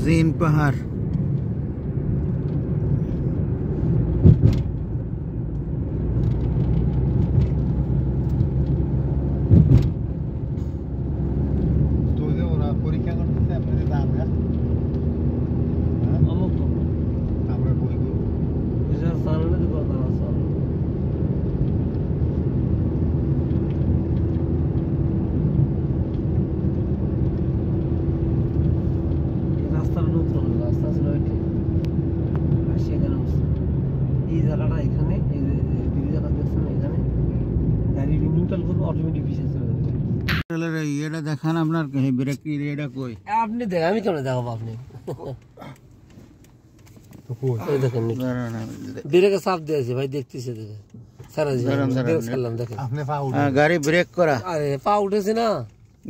জিন পাহাড়। পরীক্ষা করতেছে আপনাদের আমরা আমরা বই রাস্তাটা নতুন রাস্তা ছিল সেখানে এই জায়গাটা এখানে এই জায়গা দেখছেন এখানে গাড়ি নিউট্রাল করবো অটোমেটিক পিছিয়ে চলে যাবে। এটা দেখান আপনার ব্রেক এটা কই আপনি দেখেন আমি কেমন দেখাবো আপনি দেখেন ব্রেকে চাপ দিয়েছে ভাই দেখতেছে দেখে গাড়ি ব্রেক করা আরে পা উঠেছে না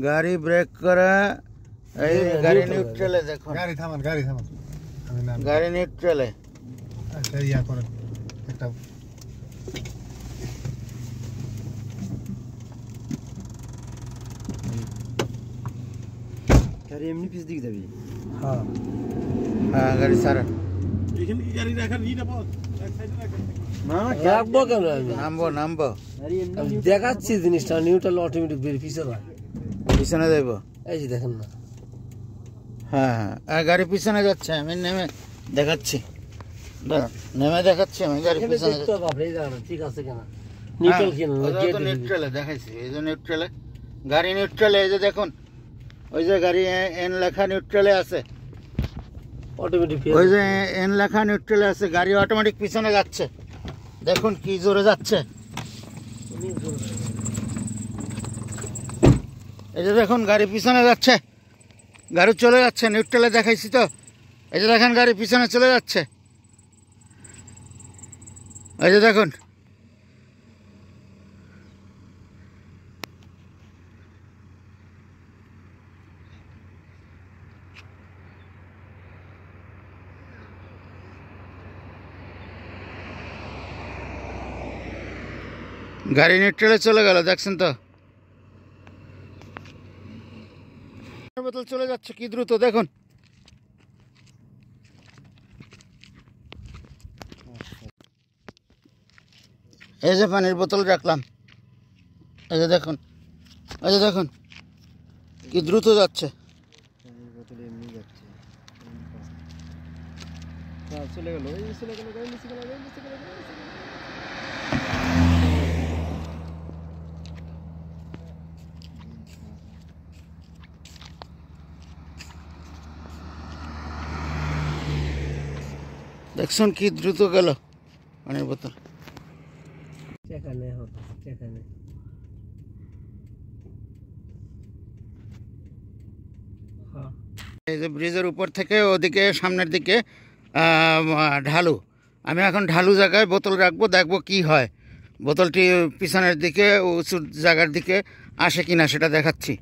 গাড়ি ব্রেক করা এই গাড়ি নিউট্রালে দেখুন গাড়ি থামান গাড়ি নিউট্রালে আচ্ছা ইয়া করেন একটা গাড়ি এমনি পিছ দিকে যাবি হ্যাঁ হ্যাঁ গাড়ি সারা এখানে কি গাড়ি রাখার নিটা পথ এক সাইডে রাখেন রাখবো কেন নামবো আমি দেখাচ্ছি জিনিসটা নিউট্রাল অটোমেটিক বের পিছে যায় পিছনে যাইব এই যে দেখেন না হ্যাঁ হ্যাঁ গাড়ি পিছনে যাচ্ছে আমি নেমে দেখাচ্ছি নেমে দেখাচ্ছি আমি গাড়ি পিছনে ঠিক আছে কেন নিউট্রাল কেন নিউট্রালে দেখাইছি এই যে নিউট্রালে গাড়ি নিউট্রালে এই যে দেখুন ওই যে গাড়ি এন লেখা নিউট্রালে আছে অটোমেটিক ওই যে এন লেখা নিউট্রালে আছে গাড়ি অটোমেটিক পিছনে যাচ্ছে দেখুন কি জোরে যাচ্ছে এই যে দেখুন গাড়ি পিছনে যাচ্ছে গাড়ি চলে যাচ্ছে নিউট্রালে দেখাইছি তো এই যে দেখেন গাড়ি পিছনে চলে যাচ্ছে এই যে দেখুন গাড়ি নিউট্রালে চলে গেল দেখছেন তো বোতল চলে যাচ্ছে কি দ্রুত দেখুন এই যে পানির বোতল রাখলাম এই যে দেখুন কি দ্রুত যাচ্ছে চলে গেল দেখুন কি দ্রুত গেল পানির বোতল এই যে ব্রিজের উপর থেকে ওদিকে সামনের দিকে ঢালু আমি এখন ঢালু জায়গায় বোতল রাখবো দেখবো কি হয় বোতলটি পিছনের দিকে উঁচু জায়গার দিকে আসে কিনা সেটা দেখাচ্ছি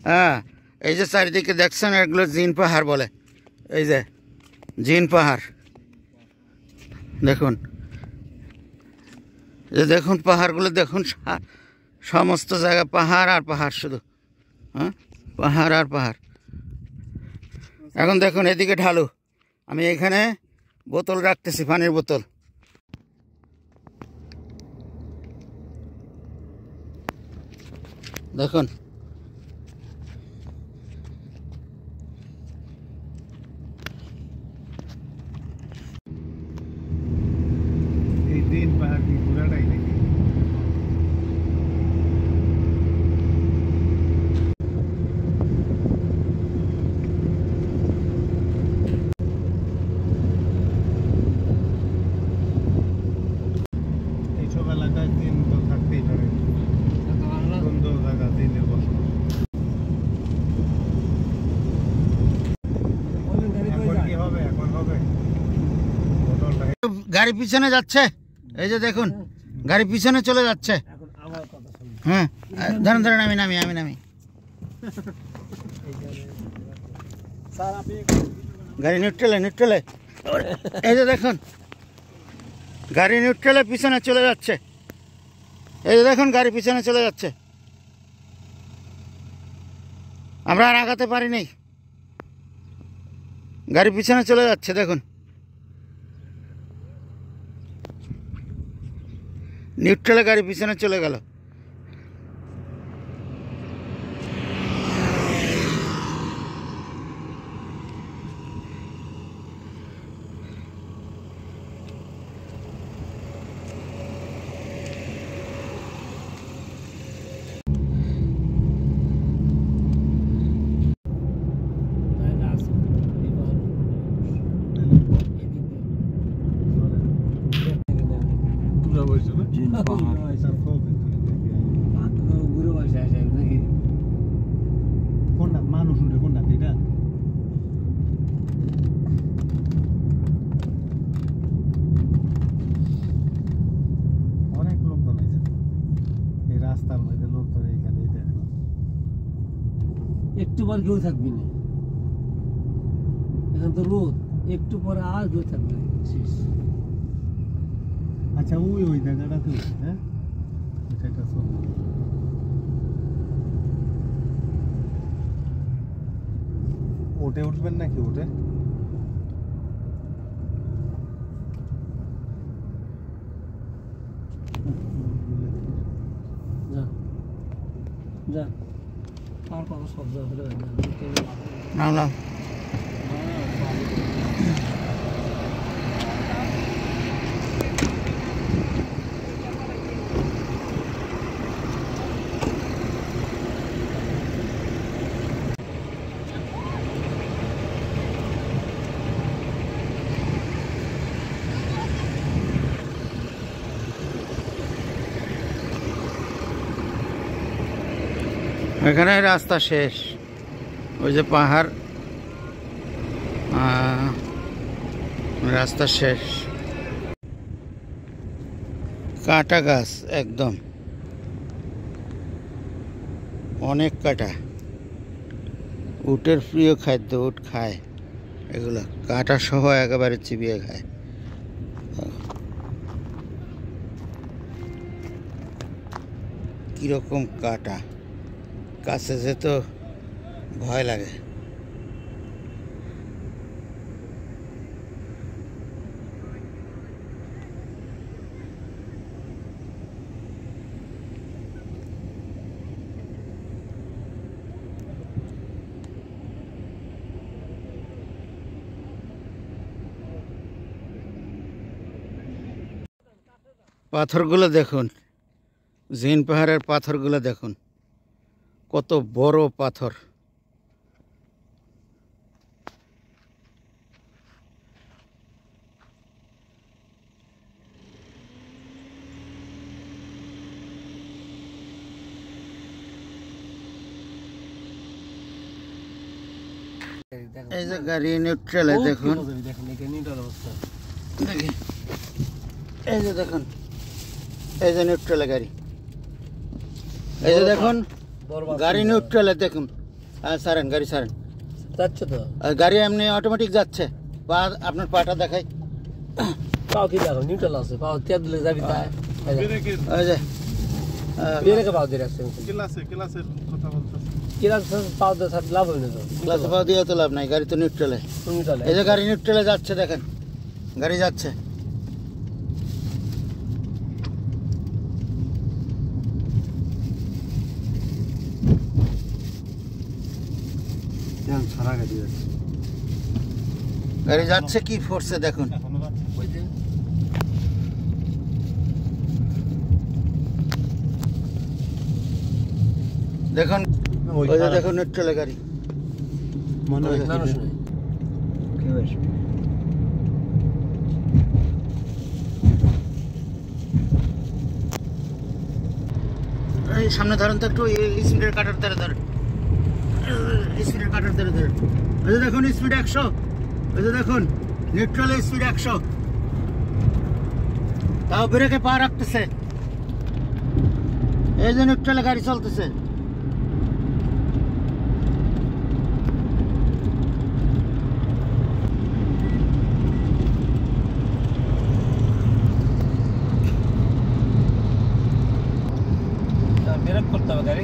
হ্যাঁ এই যে চারিদিকে দেখছেন এগুলো জিন পাহাড় বলে এই যে জিন পাহাড় দেখুন এই দেখুন পাহাড়গুলো দেখুন সমস্ত জায়গা পাহাড় আর পাহাড় শুধু হ্যাঁ পাহাড় আর পাহাড় এখন দেখুন এদিকে ঢালু আমি এখানে বোতল রাখতেছি পানির বোতল দেখুন এই দিন পাহাড় কি পুরাটাই নাকি এইসব এলাকায় দিন তো থাকতেই পারে সুন্দর জায়গা দিনের বসবাস এখন হবে গাড়ি পিছনে যাচ্ছে এই যে দেখুন গাড়ি পিছনে চলে যাচ্ছে হ্যাঁ ধরেন আমি নামি গাড়ি নিউট্রালে এই যে দেখুন গাড়ি নিউট্রালে পিছনে চলে যাচ্ছে এই যে দেখুন গাড়ি পিছনে চলে যাচ্ছে আমরা আর আগাতে পারিনি গাড়ি পিছনে চলে যাচ্ছে দেখুন, নিউট্রালে গাড়ি পিছনে চলে গেল। তোমরা বলছো না কোনটা মানুষ উঠে কোনটা এটা অনেক লোকজন আছে এই রাস্তার মধ্যে লোকজন এখানে দেখো একটু পর কেউ থাকবি না, এখন তো রোদ, একটু পরে আর কেউ থাকবে না, শেষ। আচ্ছা ওই জায়গাটাতে হ্যাঁ এটা একটা ছবি ওটে উঠবেন নাকি ওটে যা যা আর কত শব্দ হলে নামলাম। এখানে রাস্তা শেষ, ওই যে পাহাড়, রাস্তা শেষ। কাটা গাছ একদম, অনেক কাটা। উটের প্রিয় খাদ্য, উট খায় এগুলো, কাটা সহ একেবারে চিবিয়ে খায়। কিরকম কাটা, কাছে যেত ভয় লাগে। পাথরগুলো দেখুন, জিন পাহাড়ের পাথরগুলো দেখুন, কত বড় পাথর। এই যে গাড়ি নিউট্রালে দেখুন, দেখেন এখানে অবস্থা দেখি এই যে দেখুন, এই যে নিউট্রালে গাড়ি, এই যে দেখুন গাড়ি নিউট্রালে দেখুন। সারেন গাড়ি সারেন, যাচ্ছে তো গাড়ি এমনি অটোমেটিক যাচ্ছে। পা আপনার পাটা দেখাই, পাও কি দেখো নিউট্রাল আছে, পাও তেল দিলে যাবি তাই ওই যে বেরেকে পাও দিয়ে রাখছে, ক্লাসের কথা বলতেছে কিরাস পাও দিয়ে থাকলে লাভ হয় না তো, ক্লাস পাও দিয়ে তো লাভ নাই, গাড়ি তো নিউট্রালে। নিউট্রাল এই যে গাড়ি নিউট্রালে যাচ্ছে, দেখেন গাড়ি যাচ্ছে। তেল ছাড়া গাড়ি যাচ্ছে, গাড়ি যাচ্ছে কি ফোর্সে দেখুন। এখনো যাচ্ছে দেখুন ওই যে দেখুন নিউট্রালে গাড়ি, মনে হয় মানুষ নাই। কেউ আসবে এই সামনে ধরেন তো একটু, স্পিডের কাটার ধরে ধরেন, স্পিডের কাটার ধরে ধরেন। ওই যে দেখুন স্পিড 100, ওই যে দেখুন নিউট্রালে স্পিড 100, তাও ব্রেকে পা রাখতেছে। এই যে নিউট্রালে গাড়ি চলতেছে। ব্রেক করতে হবে গাড়ি,